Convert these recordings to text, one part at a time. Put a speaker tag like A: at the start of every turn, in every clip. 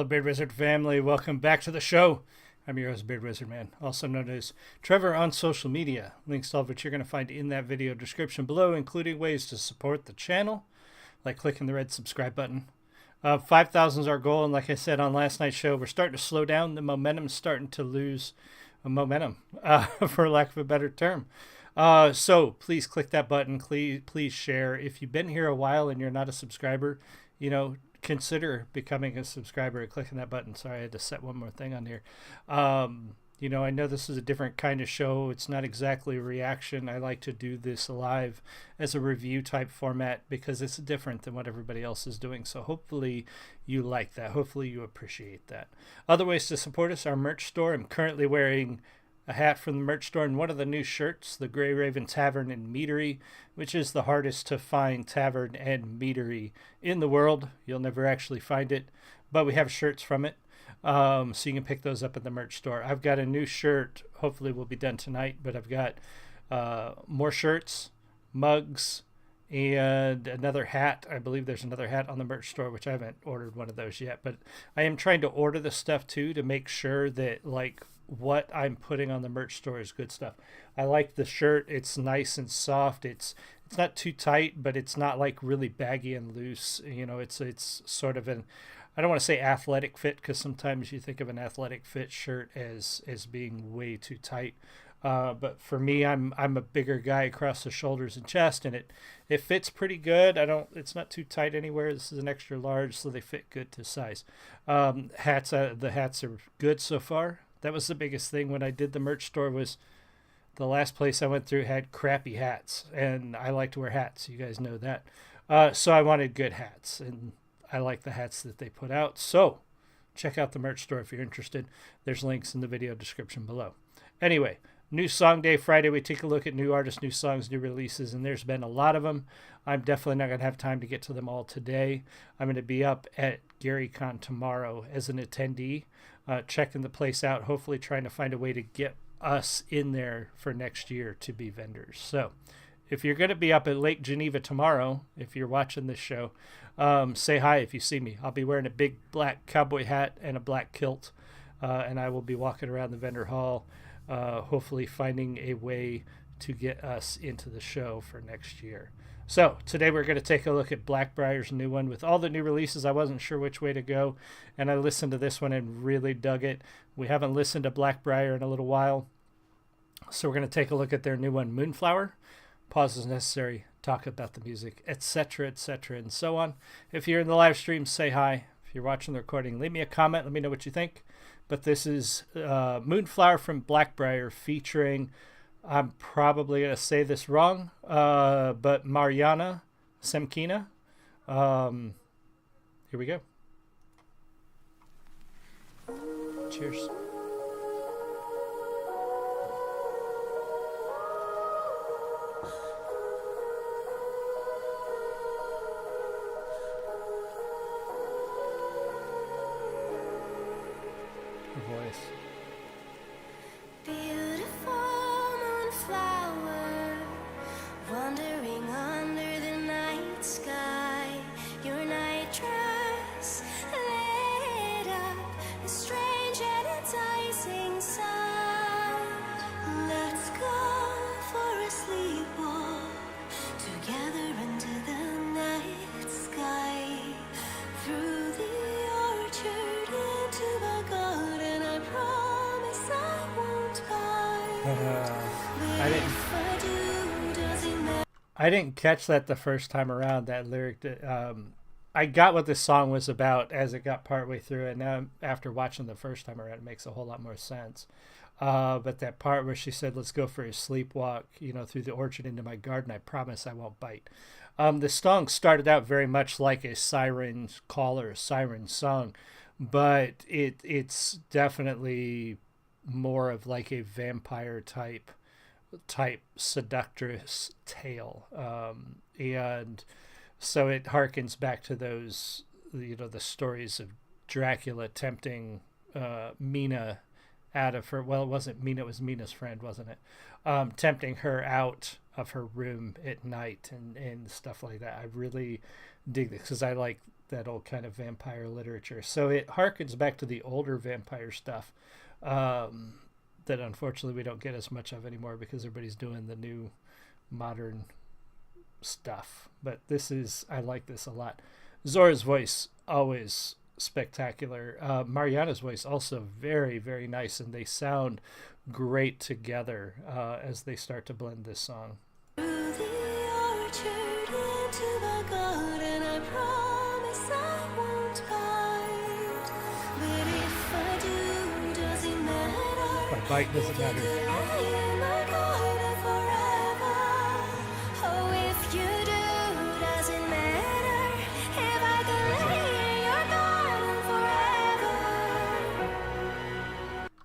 A: Beard Wizard family, welcome back to the show. I'm your host, Beard Wizard Man, also known as Trevor on social media. Links to all of which you're going to find in that video description below, including ways to support the channel, like clicking the red subscribe button. 5,000 is our goal, and like I said on last night's show, we're starting to slow down. The momentum's starting to lose momentum, for lack of a better term. So please click that button. Please share. If you've been here a while and you're not a subscriber, consider becoming a subscriber and clicking that button. Sorry, I had to set one more thing on here. I know this is a different kind of show. It's not exactly a reaction. I like to do this live as a review type format because it's different than what everybody else is doing. So hopefully you like that. Hopefully you appreciate that. Other ways to support us, our merch store. I'm currently wearing a hat from the merch store and one of the new shirts, the Grey Raven Tavern and Meadery, which is the hardest to find tavern and meadery in the world. You'll never actually find it, but we have shirts from it. So you can pick those up at the merch store. I've got a new shirt, hopefully will be done tonight, but I've got more shirts, mugs, and another hat. I believe there's another hat on the merch store, which I haven't ordered one of those yet, but I am trying to order the stuff too to make sure that what I'm putting on the merch store is good stuff. I like the shirt. It's nice and soft. It's not too tight, but it's not like really baggy and loose. It's sort of I don't want to say athletic fit, because sometimes you think of an athletic fit shirt as being way too tight. But for me, I'm a bigger guy across the shoulders and chest, and it fits pretty good. It's not too tight anywhere. This is an extra large, so they fit good to size. The hats are good so far. That was the biggest thing when I did the merch store. Was the last place I went through had crappy hats, and I like to wear hats. You guys know that. So I wanted good hats, and I like the hats that they put out. So check out the merch store if you're interested. There's links in the video description below. Anyway, new song day Friday. We take a look at new artists, new songs, new releases, and there's been a lot of them. I'm definitely not going to have time to get to them all today. I'm going to be up at GaryCon tomorrow as an attendee, checking the place out, hopefully trying to find a way to get us in there for next year to be vendors. So if you're going to be up at Lake Geneva tomorrow, if you're watching this show, say hi if you see me. I'll be wearing a big black cowboy hat and a black kilt, and I will be walking around the vendor hall, hopefully finding a way to get us into the show for next year. So today we're going to take a look at Blackbriar's new one. With all the new releases, I wasn't sure which way to go, and I listened to this one and really dug it. We haven't listened to Blackbriar in a little while, so we're going to take a look at their new one, Moonflower. Pause is necessary, talk about the music, etc., and so on. If you're in the live stream, say hi. If you're watching the recording, leave me a comment. Let me know what you think. But this is Moonflower from Blackbriar featuring, I'm probably going to say this wrong, but Mariana Semkina. Here we go. Cheers. Voice.
B: Beautiful moonflower, wandering under the night sky. Your night dress lit up a strange and enticing sound. Let's go for a sleepwalk together under the night sky, through the orchard into the garden. I promise I won't buy.
A: I didn't catch that the first time around, that lyric. I got what this song was about as it got partway through, and now after watching the first time around, it makes a whole lot more sense. But that part where she said, let's go for a sleepwalk, through the orchard into my garden, I promise I won't bite. The song started out very much like a siren call or a siren song, but it's definitely more of like a vampire type seductress tale, and so it harkens back to those the stories of Dracula tempting Mina out of her, well, it wasn't Mina, it was Mina's friend, wasn't it, tempting her out of her room at night and stuff like that. I really dig this because I like that old kind of vampire literature. So it harkens back to the older vampire stuff that unfortunately we don't get as much of anymore because everybody's doing the new modern stuff. But I like this a lot. Zora's voice, always spectacular. Mariana's voice, also very, very nice, and they sound great together as they start to blend this song.
B: Through the orchard into the garden, I promise I won't bite. But if I do, does it matter?
A: By bite doesn't matter.
B: Lay in my garden forever. Oh, if you do, does it matter? If I can lay in your garden forever.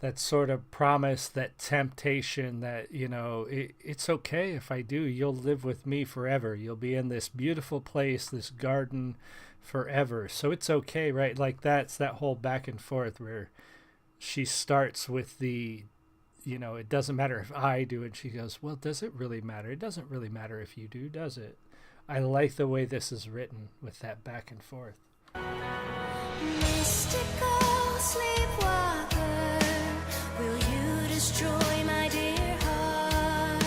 A: That sort of promise, that temptation that, it's okay if I do. You'll live with me forever. You'll be in this beautiful place, this garden forever. So it's okay, right? Like that's that whole back and forth where she starts with the, it doesn't matter if I do. And she goes, well, does it really matter? It doesn't really matter if you do, does it? I like the way this is written with that back and forth.
B: Mystical sleepwalker, will you destroy my dear heart?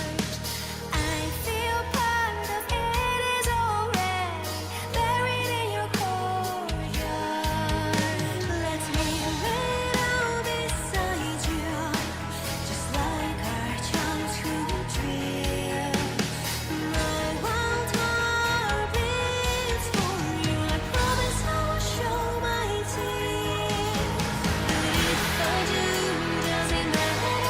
B: I feel part of it is already buried in your courtyard. Let me lay down beside you, just like our childhood dream. I want more beats for you. I promise I will show my teeth. But if I do, does it matter?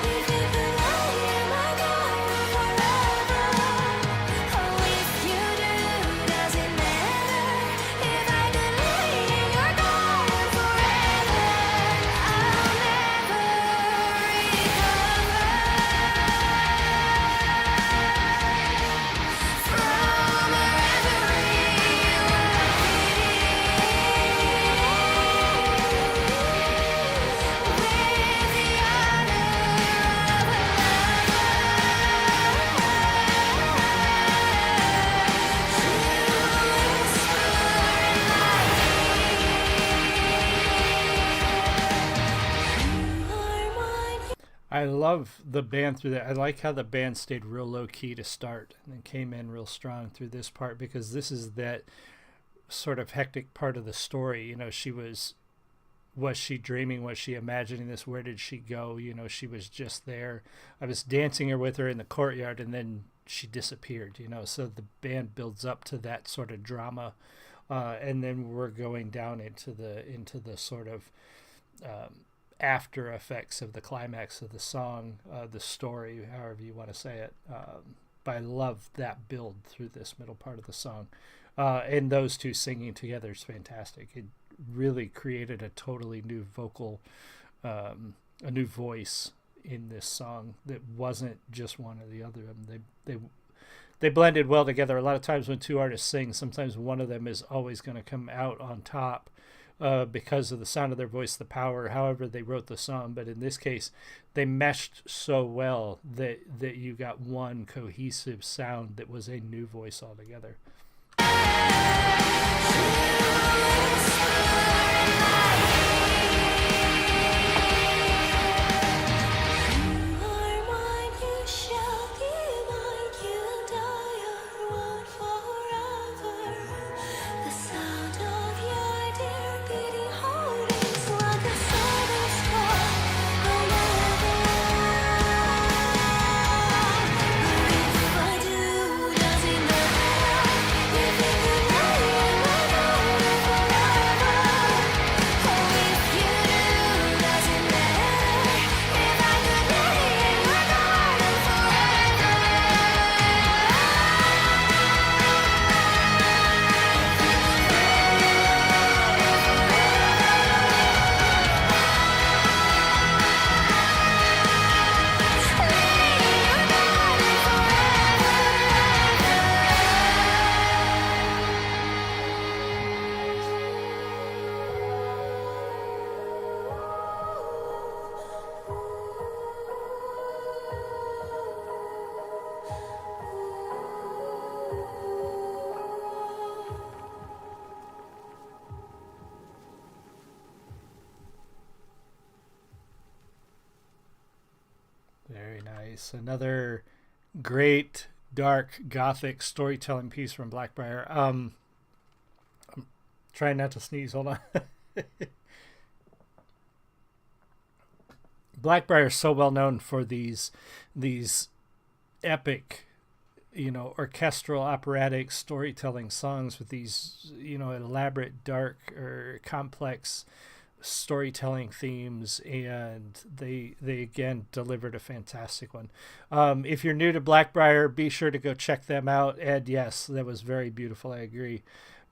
B: If you could lay in my garden forever. Oh, if you do, does it matter? If I could lay in your garden forever, I'll never recover from a reverie you with the honor
A: I love the band through that. I like how the band stayed real low key to start and then came in real strong through this part, because this is that sort of hectic part of the story. Was she dreaming? Was she imagining this? Where did she go? She was just there. I was dancing her with her in the courtyard, and then she disappeared, so the band builds up to that sort of drama. And then we're going down into the sort of after effects of the climax of the song, the story, however you want to say it. But I love that build through this middle part of the song. And those two singing together is fantastic. It really created a totally new vocal, a new voice in this song that wasn't just one or the other. They blended well together. A lot of times when two artists sing, sometimes one of them is always going to come out on top because of the sound of their voice, the power, however they wrote the song. But in this case, they meshed so well that you got one cohesive sound that was a new voice altogether. Nice. Another great dark gothic storytelling piece from Blackbriar. I'm trying not to sneeze. Hold on. Blackbriar is so well known for these epic, orchestral, operatic storytelling songs with these, elaborate, dark or complex storytelling themes, and they again delivered a fantastic one. If you're new to Blackbriar, be sure to go check them out. And yes, that was very beautiful. I agree.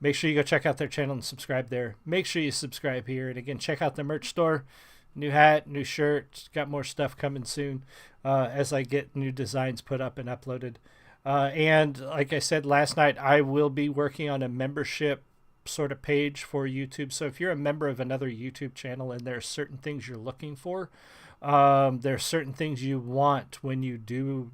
A: Make sure you go check out their channel and subscribe there. Make sure you subscribe here, and again, check out the merch store. New hat, new shirt, got more stuff coming soon as I get new designs put up and uploaded. And like I said last night, I will be working on a membership sort of page for YouTube. So if you're a member of another YouTube channel and there are certain things you're looking for, there are certain things you want when you do,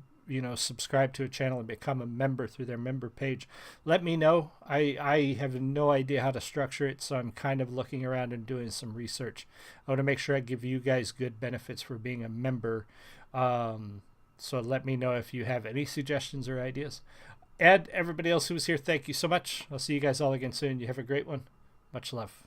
A: subscribe to a channel and become a member through their member page, let me know. I have no idea how to structure it, so I'm kind of looking around and doing some research. I want to make sure I give you guys good benefits for being a member. So let me know if you have any suggestions or ideas. Ed, everybody else who was here, thank you so much. I'll see you guys all again soon. You have a great one. Much love.